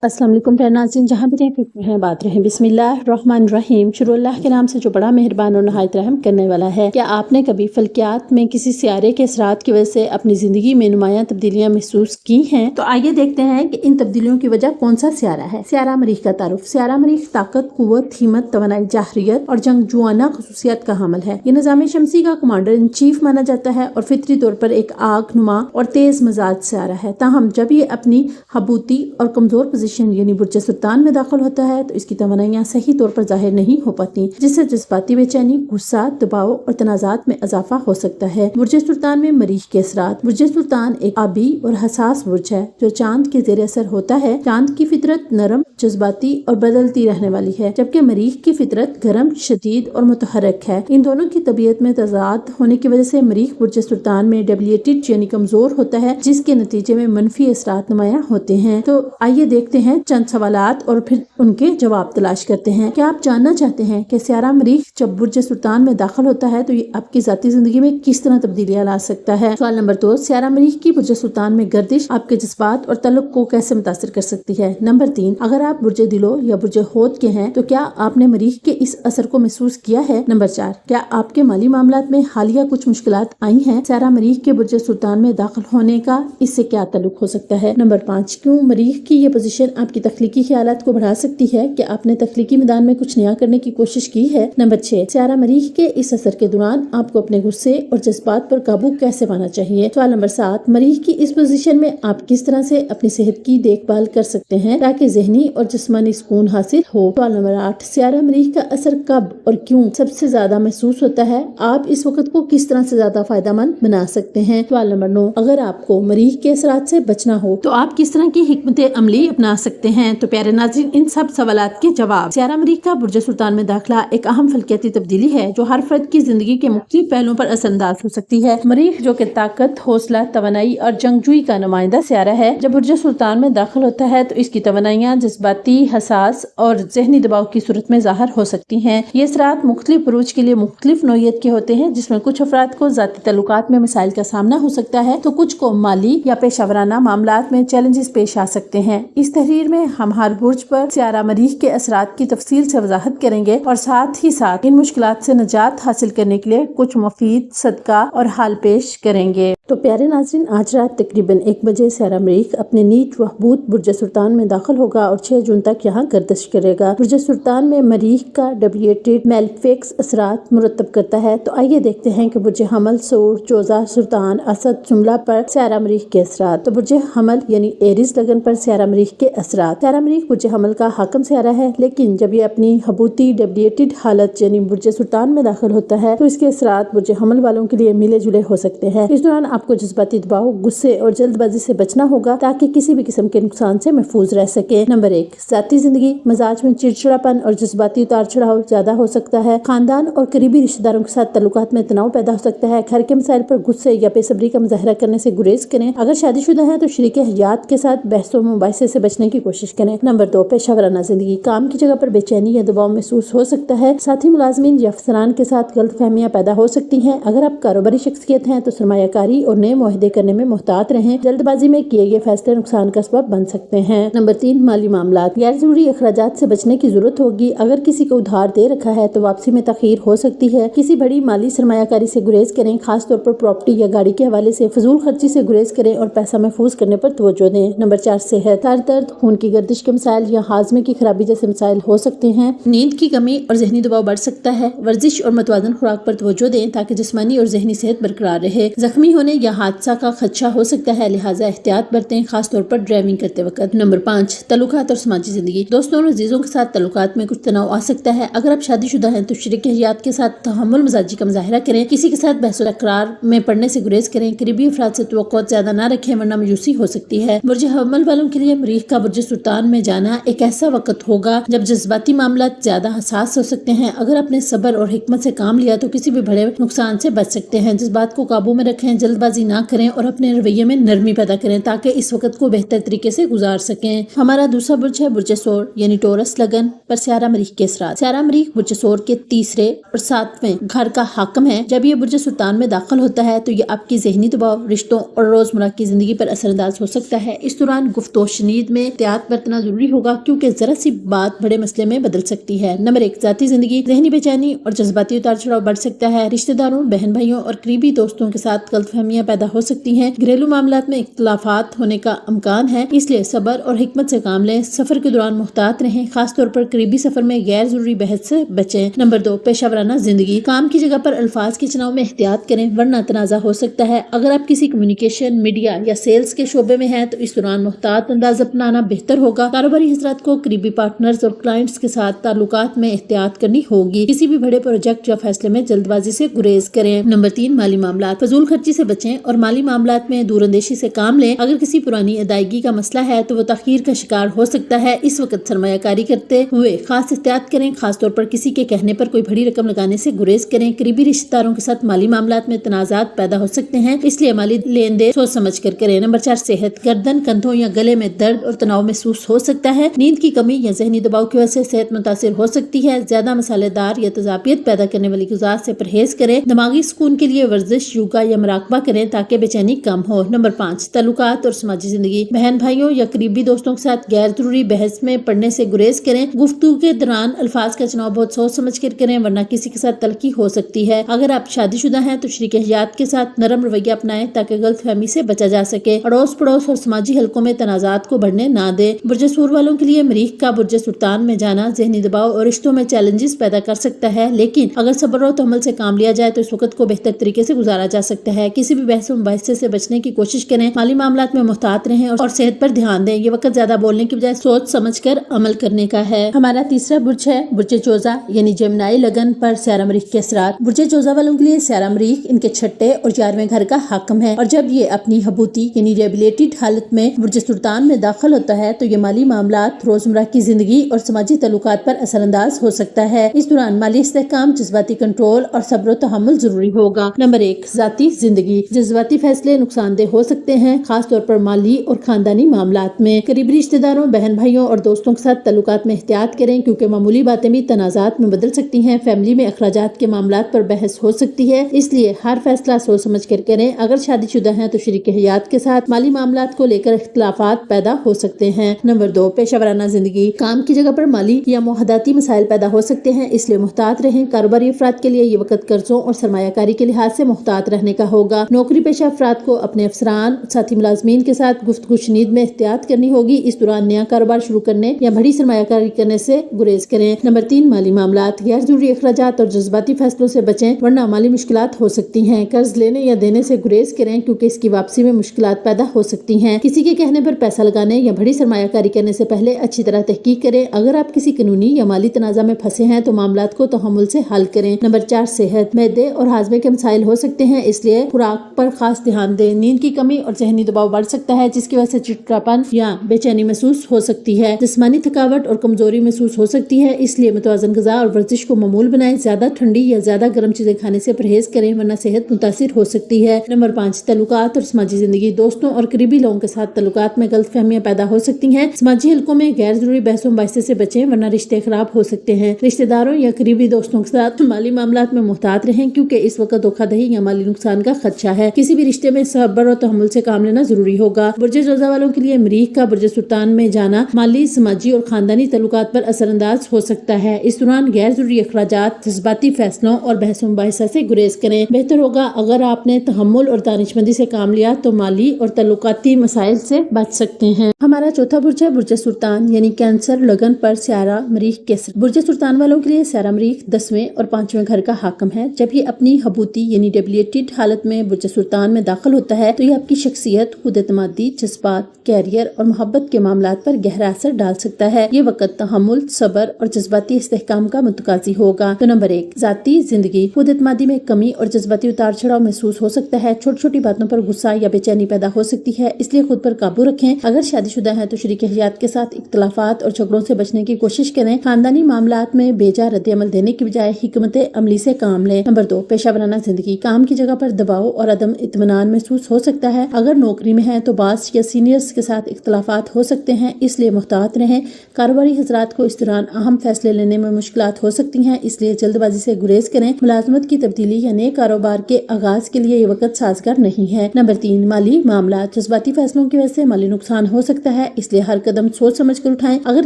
अस्सलाम वालेकुम प्यारे नाज़रीन, जहाँ भी हैं बात रहें बिस्मिल्लाहिर्रहमानिर्रहीम। शुरू अल्लाह के नाम से जो बड़ा मेहरबान और नहायत रहम करने वाला है। क्या आपने कभी फल्कियात में किसी सियारे के असरात की वजह से अपनी ज़िंदगी में नुमायां तब्दीलियां महसूस की हैं? तो आइए देखते हैं कि इन तब्दीलियों की वजह कौन सा सियारा है। सियारा मरीख का तारुफ। सियारा मरीख ताकत, कुव्वत, हिम्मत, तवानाई, जाहरियत और जंगजुआना खसूसियात का हामिल है। ये निज़ाम शमसी का कमांडर इन चीफ माना जाता है और फितरी तौर पर एक आग नुमा और तेज मिजाज सियारा है। ताहम जब ये अपनी हबूती और कमजोर पोजीशन यानी बुर्ज सुल्तान में दाखिल होता है तो इसकी तवानाइयां सही तौर पर जाहिर नहीं हो पाती, जिससे जज्बाती बेचैनी, गुस्सा, दबाव और तनाजात में इजाफा हो सकता है। बुर्ज सुल्तान में मरीख के असरात। बुर्ज सुल्तान एक आबी और हसास बुर्ज है जो चांद के जेर असर होता है। चांद की फितरत नरम, जज्बाती और बदलती रहने वाली है, जबकि मरीख की फितरत गर्म, शदीद और मुतहरक है। इन दोनों की तबीयत में तजाद होने की वजह से मरीख बुर्ज सुल्तान में डेबिलिटेड यानी कमजोर होता है, जिसके नतीजे में मनफी असरात नुमाया होते हैं। तो आइए देखते हैं चंद सवालात और फिर उनके जवाब तलाश करते हैं। क्या आप जानना चाहते हैं कि सियारा मरीख जब बुर्ज सुल्तान में दाखिल होता है तो ये आपकी जाती जिंदगी में किस तरह तब्दीलियां ला सकता है? सवाल नंबर 2, सियारा मरीख की बुर्ज सुल्तान में गर्दिश आपके जज्बात और तल्लुक को कैसे मुतासिर कर सकती है? नंबर 3, अगर आप बुर्ज दिलो या बुर्ज होद के हैं तो क्या आपने मरीख के इस असर को महसूस किया है? नंबर 4, क्या आपके माली मामलात में हालिया कुछ मुश्किलात आई हैं? सियारा मरीख के बुर्ज सुल्तान में दाखिल होने का इससे क्या तल्लुक हो सकता है? नंबर 5, क्यों मरीख की ये पोजीशन आपकी तख्लीकी ख्यालात को बढ़ा सकती है? कि आपने तख्लीकी मैदान में कुछ नया करने की कोशिश की है? नंबर 6, सियारा मरीख के इस असर के दौरान आपको अपने गुस्से और जज्बात पर काबू कैसे पाना चाहिए? सवाल नंबर 7, मरीख की इस पोजीशन में आप किस तरह से अपनी सेहत की देखभाल कर सकते हैं ताकि जहनी और जिस्मानी सुकून हासिल हो? सवाल नंबर 8, सियारा मरीख का असर कब और क्यों सबसे ज्यादा महसूस होता है? आप इस वक्त को किस तरह से ज्यादा फायदेमंद बना सकते हैं? सवाल नंबर 9, अगर आपको मरीख के असरात से बचना हो तो आप किस तरह की हिकमत अमली अपना सकते हैं? तो प्यारे नाज़रीन, इन सब सवालात के जवाब। सियारा मरीख का बुर्ज सुल्तान में दाखिला एक अहम फल्कियाती तब्दीली है जो हर फर्द की जिंदगी के मुख्तलिफ पहलुओं पर असरअंदाज हो सकती है। मरीख जो कि ताकत, हौसला, तवानाई और जंगजुई का नुमाइंदा सियारा है, जब बुर्ज सुल्तान में दाखिल होता है तो इसकी तवानाइयां जज्बाती, हसास और जहनी दबाव की सूरत में जाहिर हो सकती हैं। ये असरात मुख्तलिफ बुरूज के लिए मुख्तलिफ नौइयत के होते हैं, जिसमें कुछ अफराद को जाती तल्लुकात में मसाइल का सामना हो सकता है तो कुछ को माली या पेशावराना मामलात में चैलेंजेस पेश आ सकते हैं। इस तहरीर में हम हर बुर्ज पर सियारा मरीख के असरात की तफसील से वजाहत करेंगे और साथ ही साथ इन मुश्किलात से निजात हासिल करने के लिए कुछ मुफीद सदका और हाल पेश करेंगे। तो प्यारे नाज़रीन, आज रात तकरीबन 1 बजे सियारा मरीख अपने नीच वहबूत बुर्ज सुल्तान में दाखिल होगा और 6 जून तक यहाँ गर्दिश करेगा। बुर्ज सुल्तान में मरीख का डेबिलिटेड मेलफिक्स असरात मुरतब करता है। तो आइए देखते हैं कि बुर्ज हमल, सूर, जोजा, सुल्तान, असद, जुमला पर सियारा मरीख के असरात। तो बुर्ज हमल यानी एरीज लगन पर सियारा मरीख के असरात। सियारा मरीख बुर्ज हमल का हाकम सियारा है, लेकिन जब ये अपनी हबूती डेबिलिटेड हालत यानी बुर्ज सुल्तान में दाखिल होता है तो इसके असरात बुर्ज हमल वालों के लिए मिले जुले हो सकते हैं। इस दौरान आपको जज्बाती दबाव, गुस्से और जल्दबाजी से बचना होगा ताकि किसी भी किस्म के नुकसान से महफूज रह सके। नंबर 1, जाती जिंदगी। मिजाज में चिड़चिड़ापन और जज्बाती उतार चढ़ाव ज्यादा हो सकता है। खानदान और करीबी रिश्तेदारों के साथ तल्लुकात में तनाव पैदा हो सकता है। घर के मसाइल पर गुस्से या बेसब्री का मुजाहरा करने से गुरेज करें। अगर शादीशुदा है तो शरीके हयात के साथ बहसों मुबाहिसे से बचने की कोशिश करें। नंबर 2, पेशावराना जिंदगी। काम की जगह पर बेचैनी या दबाव महसूस हो सकता है। साथी मुलाजमीन या अफसरान के साथ गलतफहमियां पैदा हो सकती हैं। अगर आप कारोबारी शख्सियत हैं तो सरमायाकारी और नए मुआहदे करने में मुहतात रहें। जल्दबाजी में किए गए फैसले नुकसान का सबब बन सकते हैं। नंबर 3, माली मामलात। गैर जरूरी अखराजात से बचने की जरूरत होगी। अगर किसी को उधार दे रखा है तो वापसी में तखीर हो सकती है। किसी बड़ी माली सरमायाकारी से गुरेज करें, खास तौर पर प्रॉपर्टी या गाड़ी के हवाले से फजूल खर्ची से गुरेज करें और पैसा महफूज करने पर तवज्जो दें। नंबर 4, सेहत। सर दर्द, खून की गर्दिश के मसाइल या हाजमे की खराबी जैसे मसाइल हो सकते हैं। नींद की कमी और जहनी दबाव बढ़ सकता है। वर्जिश और मतवाजन खुराक पर तवज्जो दें ताकि जिस्मानी और जहनी सेहत बरकरार रहे। जख्मी होने या हादसा का खदशा हो सकता है, लिहाजा एहतियात बरतें, खास तौर पर ड्राइविंग करते वक्त। नंबर 5, तल्लुकात और समाजी जिंदगी। दोस्तों और अजीजों के साथ तल्लुकात में कुछ तनाव आ सकता है। अगर आप शादीशुदा हैं तो शरीक हयात के साथ तहम्मुल मजाजी का मुजाहरा करें। किसी के साथ बहस तकरार में पड़ने से गुरेज करें। करीबी अफराद से तवक्कुआत ज्यादा न रखें वरना मायूसी हो सकती है। बुर्ज हमल वालों के लिए मरीख का बुर्ज सुल्तान में जाना एक ऐसा वक्त होगा जब जज्बाती मामला ज्यादा हसास हो सकते हैं। अगर आपने सब्र और हिकमत से काम लिया तो किसी भी बड़े नुकसान से बच सकते हैं। जज्बात को काबू में रखें, जल्दबाजी ना करें और अपने रवैये में नरमी पैदा करें ताकि इस वक्त को बेहतर तरीके से गुजार सकें। हमारा दूसरा बुर्ज है बुर्ज सोर यानी टोरस लगन पर सियारा मरीख के असरात। सियारा मरीख बुर्ज सोर के तीसरे और 7वें घर का हाकम है। जब ये बुर्ज सुल्तान में दाखिल होता है तो ये आपकी जहनी दबाव, रिश्तों और रोजमर्रा की जिंदगी पर असरअंदाज हो सकता है। इस दौरान गुफ्तो शनीद में एहतियात बरतना जरूरी होगा, क्योंकि जरा सी बात बड़े मसले में बदल सकती है। नंबर 1, ज़ाती जिंदगी। ज़हनी बेचैनी और जज्बाती उतार चढ़ाव बढ़ सकता है। रिश्तेदारों, बहन भाइयों और करीबी दोस्तों के साथ गलतफहमियां पैदा हो सकती हैं। घरेलू मामलात में इख्तलाफात होने का इम्कान है, इसलिए सब्र और हिकमत से काम लें। सफर के दौरान मुहतात रहें, खासतौर पर करीबी सफर में गैर जरूरी बहस से बचें। नंबर 2, पेशावराना जिंदगी। काम की जगह पर अल्फाज के चुनाव में एहतियात करें, वरना तनाज़ा हो सकता है। अगर आप किसी कम्युनिकेशन, मीडिया या सेल्स के शोबे में हैं तो इस दौरान मुहतात अंदाज अपनाना बेहतर होगा। कारोबारी हजरात को करीबी पार्टनर्स और क्लाइंट्स के साथ ताल्लुकात में एहतियात करनी होगी। किसी भी बड़े प्रोजेक्ट या फैसले में जल्दबाजी से गुरेज करें। नंबर 3, माली मामलात। फजूल खर्ची से बचें और माली मामलात में दूरअंदेशी से काम लें। अगर किसी पुरानी अदायगी का मसला है तो वो तखीर का शिकार हो सकता है। इस वक्त सरमायाकारी करते हुए खास एहतियात करें, खासतौर पर किसी के कहने पर कोई बड़ी रकम लगाने से गुरेज करें। करीबी रिश्तेदारों के साथ माली मामलात में तनाजात पैदा हो सकते हैं, इसलिए माली लेन देन सोच समझ कर करें। नंबर 4, सेहत। गर्दन, कंधों या गले में दर्द और तनाव महसूस हो सकता है। नींद की कमी या जहनी दबाव की वजह से सेहत मुतासिर हो सकती है। ज्यादा मसालेदार या तजाबियत पैदा करने वाली गुज़ार से परहेज करें। दिमागी सुकून के लिए वर्जिश, योगा या मुराकबा करें ताकि बेचैनी कम हो। नंबर 5, ताल्लुकात और समाजी जिंदगी। बहन भाइयों या करीबी दोस्तों के साथ गैर जरूरी बहस में पड़ने से गुरेज करें। गुफ्तगू के दौरान अल्फाज का चुनाव बहुत सोच समझ कर करें, वरना किसी के साथ तलखी हो सकती है। अगर आप शादीशुदा हैं तो शरीक हयात के साथ नरम रवैया अपनाएं ताकि गलतफहमी से बचा जा सके। अड़ोस पड़ोस और समाजी हलकों में तनाजात को बढ़ने ना दे। बुर्ज सूर वालों के लिए मरीख का बुर्ज सुल्तान में जाना जहनी दबाव और रिश्तों में चैलेंजेस पैदा कर सकता है, लेकिन अगर सब्र और तहम्मुल से काम लिया जाए तो इस वक्त को बेहतर तरीके से गुजारा जा सकता है। किसी भी बहस मुबाहिसे से बचने की कोशिश करें। माली मामलात में मुहतात रहें और सेहत पर ध्यान दें। ये वक्त ज्यादा बोलने की बजाय सोच समझ कर अमल करने का है। हमारा तीसरा बुर्ज है बुर्ज चोजा यानी जेमिनी लगन पर स्यारा मरीख के असरात। बुर्ज चोजा वालों के लिए स्यारा मरीख इनके छठे और 11वें घर का हाकिम है, और जब ये अपनी हबूती यानी रिहेबिलिटेड हालत में बुर्ज सुल्तान में दाखिल होता है तो ये माली मामलात, रोजमर्रा की जिंदगी और समाजी ताल्लुकात पर असरअंदाज हो सकता है। इस दौरान माली इस्तेहकाम, जज्बाती कंट्रोल और सब्र और तहम्मुल जरूरी होगा। नंबर 1, ज़ाती जिंदगी। जज्बाती फैसले नुकसानदेह हो सकते हैं, खासतौर पर माली और खानदानी मामलात में। करीबी रिश्तेदारों, बहन भाइयों और दोस्तों के साथ ताल्लुकात में एहतियात करें, क्योंकि मामूली बातें भी तनाजात में बदल सकती हैं। फैमिली में अखराजात के मामलात पर बहस हो सकती है, इसलिए हर फैसला सोच समझ कर करें। अगर शादीशुदा हैं तो शरीक हयात के साथ माली मामलात को लेकर इख्तलाफात पैदा हो सकते हैं। नंबर 2, पेशावराना जिंदगी। काम की जगह पर माली या मुआहदाती मसाइल पैदा हो सकते हैं, इसलिए मुहतात रहें। कारोबारी अफराद के लिए ये वक्त कर्जों और सरमायाकारी के लिहाज से मुहतात रहने का होगा। नौकरी पेशा अफराद को अपने अफसरान, साथी मुलाजमीन के साथ गुफ्तगू शनीद में एहतियात करनी होगी। इस दौरान नया कारोबार शुरू करने या बड़ी सरमायाकारी करने से गुरेज करें। नंबर 3, माली मामलात। गैर जरूरी अखराजात और जज्बाती फैसलों से बचें, वरना माली मुश्किलात हो सकती हैं। कर्ज लेने या देने से गुरेज करें, क्योंकि इसकी वापसी में मुश्किलात पैदा हो सकती हैं। किसी के कहने पर पैसा लगाने या बड़ी सरमायाकारी करने से पहले अच्छी तरह तहकीक करें। अगर आप किसी कानूनी या माली तनाजा में फंसे हैं तो मामलात को तहम्मुल से हल करें। नंबर 4, सेहत। मैदे और हाजमे के मसाइल हो सकते हैं, इसलिए खुराक पर खास ध्यान दें। नींद की कमी और जहनी दबाव बढ़ सकता है, जिसकी वजह से चिड़चिड़ापन या बेचैनी महसूस हो सकती है। जिस्मानी थकावट और कमजोरी महसूस हो सकती है, इसलिए मुतवाज़न ग़िज़ा और वर्जिश को मामूल बनाएं। ज्यादा ठंडी या ज्यादा गर्म चीजें खाने से परहेज करें, वरना सेहत मुतासिर हो सकती है। नंबर 5, ताल्लुकात और समाजी जिंदगी। दोस्तों और करीबी लोगों के साथ ताल्लुकात में गलतफहमियां पैदा हो सकती हैं। समाजी हलकों में गैर जरूरी बहसों मुबाहिसे से बचें, वरना रिश्ते खराब हो सकते हैं। रिश्तेदारों या करीबी दोस्तों के साथ माली मामलात में मुहतात रहें, क्योंकि इस वक्त धोखाधड़ी या माली नुकसान का खदशा है। किसी भी रिश्ते में सब्र और तहम्मुल से काम लेना जरूरी होगा। बुर्ज जोजा वालों के लिए मरीख का बुर्ज सुल्तान में जाना माली, समाजी और खानदानी ताल्लुकात पर असरअंदाज हो सकता है। इस दौरान गैर जरूरी अखराजात, जज्बाती फैसलों और बहसों मुबाहिसा से गुरेज करें। बेहतर होगा अगर आपने तहम्मुल और दानिशमंदी से काम लिया तो माली और ताल्लुकाती मसाइल से बच सकते हैं। हमारा चौथा बुर्ज है बुर्ज सुल्तान यानी कैंसर लगन पर स्यारा मरीख के असर। बुर्ज सुल्तान वालों के लिए स्यारा मरीख 10वें और 5वें घर का हाकिम है। जब ये अपनी हबूती यानी डेबिलिटेड हालत में बुर्ज सुल्तान में दाखिल होता है तो ये आपकी शख्सियत, खुद एतमादी, जज्बात, कैरियर और मोहब्बत के मामलात पर गहरा असर डाल सकता है। ये वक्त तहम्मुल, सब्र और जज्बाती इस्तेहकाम का मुतकाजी होगा। तो नंबर 1, ज़ाती जिंदगी। खुद एतमादी में कमी और जज्बाती उतार चढ़ाव महसूस हो सकता है। छोटी छोटी बातों पर गुस्सा या बेचैनी पैदा हो सकती है, इसलिए खुद पर काबू रखें। अगर शादीशुदा है तो शरीक हयात के साथ इख्तलाफात और झगड़ों से बचने की कोशिश करें। खानदानी मामलात में बेजा रद्द-ए-अमल देने की बजाय हिकमत अमली से काम लें। नंबर 2, पेशावराना जिंदगी। काम की जगह पर दबाव और अदम इत्मीनान महसूस हो सकता है। अगर नौकरी में है तो बास या सीनियर्स के साथ इख्तलाफात हो सकते हैं, इसलिए मुहतात रहें। कारोबारी हजरात को इस दौरान अहम फैसले लेने में मुश्किलात हो सकती हैं, इसलिए जल्दबाजी से गुरेज करें। मुलाजमत की तब्दीली या नए कारोबार के आगाज के लिए ये वक्त साजगार नहीं है। नंबर 3, माली मामला। जज्बाती फैसलों की वजह से माली नुकसान हो सकता है, इसलिए हर कदम सोच समझ कर उठाएं। अगर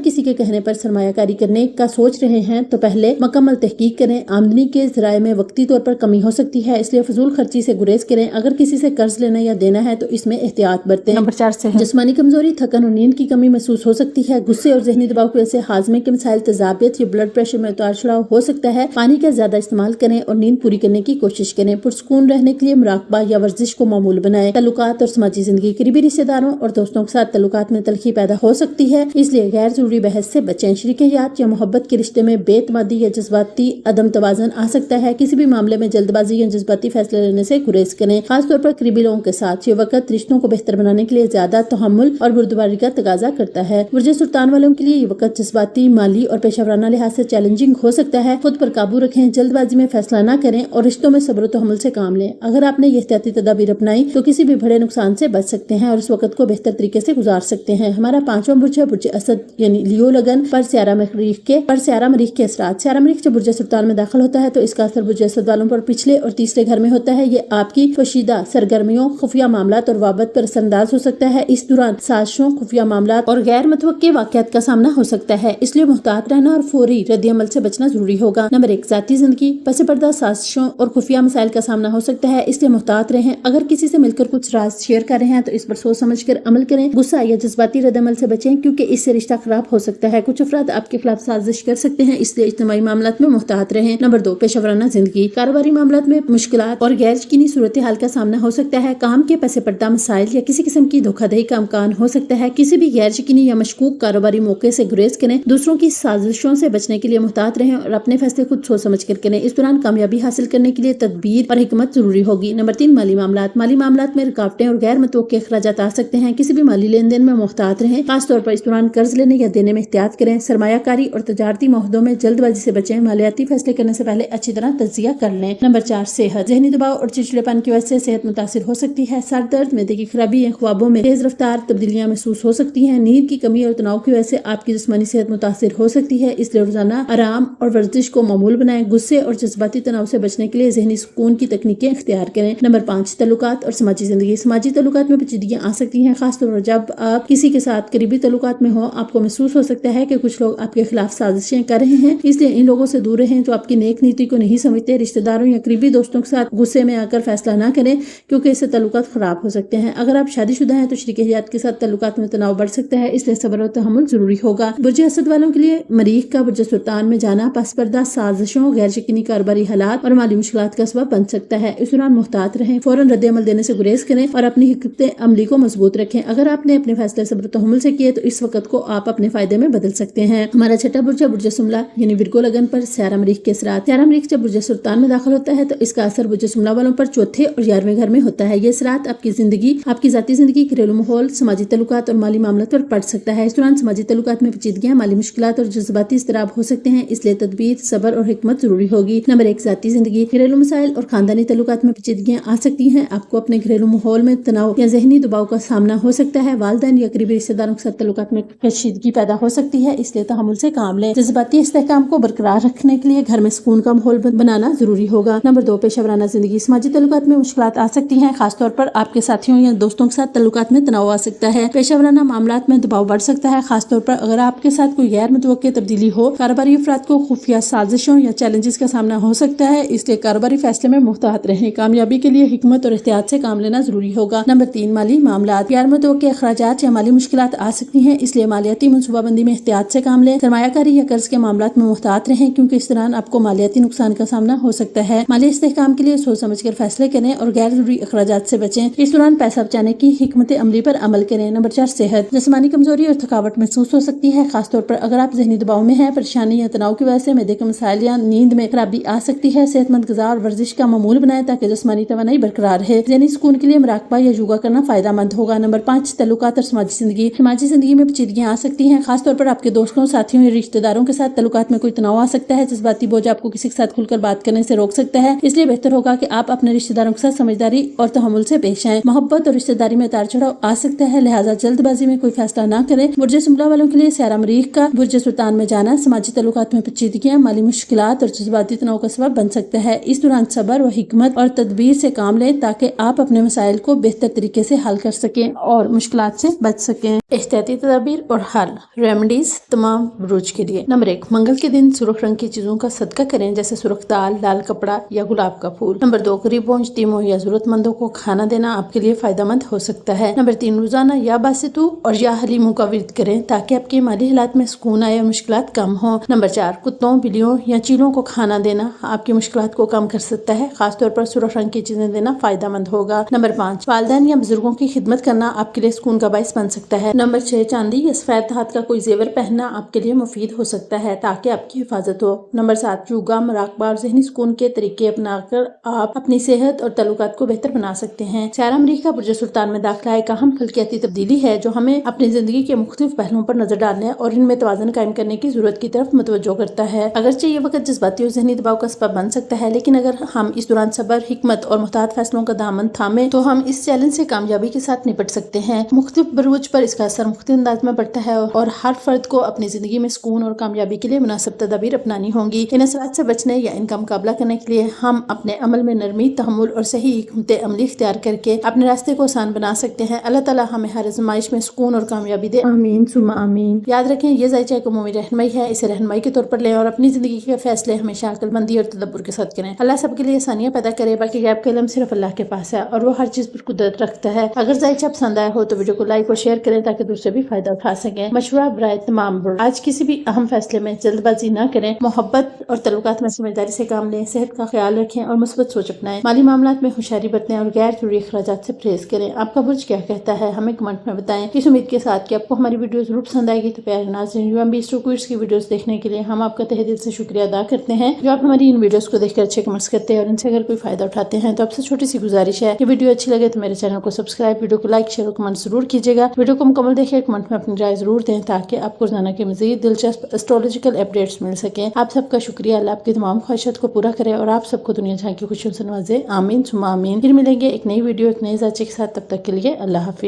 किसी के कहने पर सरमाया कारी करने का सोच रहे हैं तो पहले मुकम्मल तहकीक करें। आमदनी के ज़राए में वक्ती तौर पर कमी हो सकती है, इसलिए फजूल खर्ची से गुरेज करें। अगर किसी से कर्ज लेना या देना है तो इसमें एहतियात बरतें। नंबर 4 से जिस्मानी कमजोरी, थकन और नींद की कमी महसूस हो सकती है। गुस्से और ज़हनी दबाव की वजह से हाजमे के मसाइल, तेजाबियत या ब्लड प्रेशर में उतार चढ़ाव हो सकता है। पानी का ज्यादा इस्तेमाल करें और नींद पूरी करने की कोशिश करें। पुरसकून रहने के लिए मुराकबा या वर्जिश को मामूल बनाएं। तल्लुकात और समाजी जिंदगी, करीबी रिश्तेदारों और दोस्तों के साथ तल्लुकात में तलखी पैदा हो सकती है, इसलिए गैर जरूरी बहस से बचें। शरीकियात या मोहब्बत के रिश्ते में बेतमादी या जज्बाती अदम तवाज़ुन आ सकता है। किसी भी मामले में जल्दबाजी या जज्बाती फैसले लेने से गुरेज करें, खासतौर पर करीबी लोगों के साथ। ये वक्त रिश्तों को बेहतर बनाने के लिए ज्यादा तहम्मुल और बुर्दबारी का तकाजा करता है। बुर्ज सुल्तान वालों के लिए ये वक्त जज्बाती, माली और पेशावराना लिहाज से चैलेंजिंग हो सकता है। खुद पर काबू रखें, जल्दबाजी में फैसला न करें और रिश्तों में सब्र तहम्मुल से काम लें। अगर आपने ये एहतियाती तदाबीर अपनाई तो किसी भी बड़े नुकसान से बच सकते हैं और इस वक्त को बेहतर तरीके से गुजार सकते हैं। हमारा 5वां बुर्ज है बुर्ज असद यानी लियो लगन पर स्यारा मरीख के असरात। स्यारा मरीख जब बुर्ज सुल्तान में दाखिल होता है तो इसका असर बुर्ज असद वालों पर पिछले और तीसरे घर में होता है। ये आपकी पोशीदा सरगर्मियों, खुफिया मामलात और वाबत पर असरअंदाज हो सकता है। इस दौरान साजिशों, खुफिया मामलात और गैर मुतवक्के वाक़यात का सामना हो सकता है, इसलिए मुहतात रहना और फौरी रद्द-ए-अमल से बचना जरूरी होगा। नंबर 1, ज़ाती जिंदगी, पस पर्दा साजिशों और खुफिया मसाइल का सामना हो सकता है, इसलिए मुहतात रहें। अगर किसी से मिलकर कुछ राज शेयर कर रहे हैं तो इस पर सोच समझ कर अमल करें। गुस्सा या जज्बाती रद्द-ए-अमल से बचें क्योंकि इससे रिश्ता खराब हो सकता है। कुछ अफराद आपके खिलाफ साजिश कर सकते हैं, इसलिए इज्तिमाई मामलात में मुहतात रहें। नंबर 2, पेशेवराना जिंदगी, कारोबारी मामलात में मुश्किलात और गैर यकीनी सूरत हाल का सामना हो सकता है। काम के पस पर्दा मसाइल या किसी किस्म की धोखाधड़ी का इम्कान हो सकता है। किसी भी गैर यकीनी या मशकूक कारोबारी मौके से गुरेज करें। दूसरों की साजिशों से बचने के लिए मुहतात रहें और अपने फैसले खुद सोच समझ कर करें। इस दौरान कामयाबी हासिल करने के लिए तदबीर और हिकमत जरूरी होगी। नंबर 3, माली मामलात में रुकावटें और गैर मुतवक्के अखराजात आ सकते हैं। किसी भी माली लेन देन में मुहतात रहें, खासतौर पर इस दौरान कर्ज लेने या देने में एहतियात करें। सरमायाकारी और तजारती माहदों में जल्दबाजी से बचें। मालियाती फैसले करने से पहले अच्छी तरह तज्जिया कर लें। नंबर 4, सेहत, जहनी दबाव और चिड़चिड़ेपन की वजह से सेहत मुतासिर हो सकती है। सर दर्द, मैदे की खराबी या ख्वाबों में तेज रफ्तार तब्दीलियां महसूस हो सकती हैं। नींद की कमी और तनाव की वजह से आपकी जिस्मानी सेहत मुतासिर हो सकती है, इसलिए रोजाना आराम और वर्जिश को मामूल बनाएं। गुस्से और जज्बाती तनाव से बचने के लिए जहनी सुकून की तकनीकें इख्तियार करें। नंबर 5, तल्लुकात और समाजी जिंदगी, समाजी तल्लुकात में पेचीदगियां आ सकती हैं, खासतौर पर जब आप किसी के साथ करीबी तल्लुकात में हो। आपको महसूस हो सकता है कि कुछ लोग आपके खिलाफ साजिशें कर रहे हैं, इसलिए इन लोगों से दूर रहें जो आपकी नेक नीति को नहीं समझते। रिश्तेदारों या करीबी दोस्तों के साथ गुस्से में आकर फैसला न करें क्योंकि इससे तल्लुकात खराब हो सकते हैं। अगर आप शादीशुदा हैं तो शरीक-ए-हयात के साथ तल्लुकात में तनाव बढ़ सकता है, इसलिए सब्र और तहम्मुल जरूरी होगा। बुर्ज असद वालों के लिए मरीख का बुर्ज सुल्तान में जाना पस पर्दा साजिशों, गैर यकीनी कारोबारी हालात और माली मुश्किलात का सबब बन सकता है। इस दौरान मुहतात रहें, फौरन रद्द-ए-अमल देने से गुरेज करें और अपनी हिकमत अमली को मजबूत रखें। अगर आपने अपने फैसले सब्र तहम्मुल से किए तो इस वक्त को आप अपने फायदे में बदल सकते हैं। हमारा छठा बुर्ज बुर्ज सुमला यानी विरगो लगन पर स्यारा मरीख के असरात। स्यारा मरीख जब बुर्ज सुल्तान में दाखिल होता है तो इसका असर बुर्ज सुमला वालों पर चौथे और 11वें घर में होता है। ये असरात आपकी जिंदगी, आपकी जाती जिंदगी, घरेलू माहौल, समाजी तल्लुकात और माली मामलात पर पड़ सकता है। इस दौरान समाजी तल्लुकात में पेचीदगियां, माली मुश्किलात और जज्बाती इज़्तिराब हो सकते हैं, इसलिए तदबीर, सब्र और हिकमत जरूरी होगी। नंबर 1, जाती जिंदगी, घरेलू मसाइल और खानदानी तल्लुकात में पेचीदगियां आ सकती हैं। आपको अपने घरेलू माहौल में तनाव या जहनी दबाव का सामना हो सकता है। वालिदैन या करीबी रिश्तेदारों के साथ तल्लुकात में कशीदगी पैदा हो सकती है, इसलिए तहम्मुल से काम लें। जज्बाती इस्तेहकाम को बरकरार रखने के लिए घर में सुकून का माहौल बनाना जरूरी होगा। नंबर 2, पेशेवराना जिंदगी, समाजी तल्लुकात में मुश्किलात आ सकती हैं, खासतौर पर आपके साथियों या दोस्तों के साथ तल्लुकात में तनाव आ सकता है। पेशेवराना मामलात में दबाव बढ़ सकता है, खासतौर पर अगर आपके साथ कोई गैर मुतवक्के तब्दीली हो। कारोबारी अफराद को खुफिया साजिशों या चैलेंजेस का सामना हो सकता है, इसलिए कारोबारी फैसले में मुहतात रहें। कामयाबी के लिए हिकमत और एहतियात से काम लेना जरूरी होगा। नंबर 3, माली मामलात, गैर मुतवक्के अखराजात या माली मुश्किलात आ सकती हैं, इसलिए मालियाती मनसूबाबंदी में एहतियात से काम लें। सरमायाकारी या कर्ज के मामलात में मुहतात रहें क्योंकि इस दौरान आपको मालियाती नुकसान का सामना हो सकता है। माली इस्तेहकाम के लिए सोच समझ कर फैसले करें और गैर जरूरी अखराजात से बचें। इस दौरान पैसा बचाने की हिकमत अमली पर अमल करें। नंबर 4, सेहत, जिस्मानी कमजोरी और थकावट महसूस हो सकती है, खासतौर पर अगर आप जहनी दबाव में हैं। परेशानी या तनाव की वजह से मैदे के मसाइल या नींद में खराबी आ सकती है। सेहतमंद ग़िज़ा और वर्जिश का मामूल बनाएं ताकि जिस्मानी तवानाई बरकरार रहे। ज़हनी सुकून के लिए मुराकबा या योगा करना फायदेमंद होगा। नंबर 5, तल्लुकात और समाजी जिंदगी, समाजी जिंदगी में पेचीदगियां आ सकती हैं, खासतौर पर आपके दोस्तों, साथियों या रिश्तेदारों के साथ तल्लुकात में कोई तनाव आ सकता है। जज्बाती बोझ आपको किसी के साथ खुलकर बात करने से रोक सकता है, इसलिए बेहतर होगा कि आप अपने रिश्तेदारों के साथ समझदारी और तहम्मुल से पेश आएं। मोहब्बत और रिश्तेदारी में उतार चढ़ाव आ सकता है, लिहाजा जल्दबाजी में कोई फैसला न करें। बुर्ज सुमला वालों के लिए स्यारा मरीख का बुर्ज सुल्तान में जाना समाजी तल्लुकात में पेचीदगियां, माली मुश्किलात और जज्बाती तनाव का सबब बन सकता है। इस दौरान सब्र व हिकमत और तदबीर से काम लें ताकि आप अपने मसाइल को बेहतर तरीके से हल कर सकें और मुश्किलात से बच बच सकें। एहतियाती तदाबीर और हल रेमेडीज तमाम बरूज के लिए। नंबर 1, मंगल के दिन सुर्ख रंग की चीजों का सदका करें, जैसे सुर्ख दाल, लाल कपड़ा या गुलाब का फूल। नंबर 2, गरीबों, यतीमों या जरूरतमंदों को खाना देना आपके लिए फायदेमंद हो सकता है। नंबर 3, रोजाना या बासितु और या हलीमों का विर्द करें ताकि आपके माली हालात में सुकून आए और मुश्किलात कम हो। नंबर 4, कुत्तों, बिल्लियों या चीलों को खाना देना आपकी मुश्किलात को कम कर सकता है, खासतौर पर सुर्ख रंग की चीजें देना फायदेमंद होगा। नंबर 5, वालिदैन या बुजुर्गों की खिदमत करना आपके लिए सुकून का बाइस बन सकता है। नंबर 6, चांदी या सफेद धात का कोई जेवर पहनना आपके लिए मुफीद हो सकता है ताकि आपकी हिफाजत हो। नंबर 7, योगा, मुराकबा और ज़हनी सुकून के तरीके अपनाकर आप अपनी सेहत और ताल्लुकात को बेहतर बना सकते हैं। सयारा मरीख का बुर्ज सुल्तान में दाखिला एक अहम फल्कियाती तब्दीली है जो हमें अपनी जिंदगी के मुख्तलिफ पहलुओं पर नजर डालने और इनमें तवाज़ुन कायम करने की जरूरत की तरफ मुतवज्जो करता है। अगरचे ये वक्त जज्बाती और ज़हनी दबाव का सबब बन सकता है, लेकिन अगर हम इस दौरान सब्र, हिकमत और मुहतात फैसलों का दामन थामे तो हम इस चैलेंज से कामयाबी के साथ निपट सकते हैं। मुख्तलिफ बरूज पर इसका असर मुख्तलिफ अंदाज में पड़ता है और हर फर्द को अपनी जिंदगी में सुकून और कामयाबी के लिए मुनासिब तदाबीर अपनानी होंगी। इन असरात से बचने या इनका मुकाबला करने के लिए हम अपने अमल में नरमी, तहम्मुल और सही हिकमत अमली इख्तियार करके अपने रास्ते को आसान बना सकते हैं। अल्लाह ताला हमें हर आज़माइश में सुकून और कामयाबी दे, आमीन सुम्मा आमीन। याद रखें, ये ज़ायचा एक उमूमी रहनुमाई है, इसे रहनुमाई के तौर पर लें और अपनी जिंदगी के फैसले हमेशा अक्लमंदी और तदब्बुर के साथ करें। अल्लाह सबके लिए आसानियां पैदा करे, बाकी गैब का इल्म सिर्फ अल्लाह के पास है और वो हर चीज पर कुदरत रखता है। अगर ज़ायचा पसंद आया हो तो वीडियो को लाइक और शेयर करें ताकि दूसरे भी फायदा उठा सकें। मशवरा बराए तमाम बरूज। आज किसी भी अहम फैसले में जल्दबाजी न करें, मोहब्बत और तल्लुकात में समझदारी से काम लें, सेहत का ख्याल रखें और मुस्बत सोच अपनाएं। माली मामलात में होशियारी बरतें और गैर जरूरी अखराजात से परहेज करें। आपका बुर्ज क्या कहता है, हमें कमेंट में बताएं। इस उम्मीद के साथ कि आपको हमारी वीडियो जरूर पसंद आएगी, तो प्यारे नाज़रीन, UMB स्टूक्विड्स की वीडियोस देखने के लिए हम आपका तहे दिल से शुक्रिया अदा करते हैं जो आप हमारी इन वीडियोस को देखकर अच्छे कमेंट्स करते हैं और इनसे अगर कोई फायदा उठाते हैं। तो आपसे छोटी सी गुजारिश है कि वीडियो अच्छी लगे तो मेरे चैनल को सब्सक्राइब, वीडियो को लाइक, शेयर और कमेंट जरूर कीजिएगा। वीडियो को मुकम्मल देखिए, कमेंट में अपनी राय जरूर दें ताकि आपको रोजाना के मजीद दिलचस्प एस्ट्रोलॉजिकल अपडेट्स मिल सके। आप सबका शुक्रिया। अल्लाह आपकी तमाम ख्वाहिशात को पूरा करे और आप सबको दुनिया जहां की खुशियों से नवाजे, आमीन सुम्मा आमीन। फिर मिलेंगे एक नई वीडियो, एक नए ज़ायचे के साथ। तब तक के लिए अल्लाह हाफिज।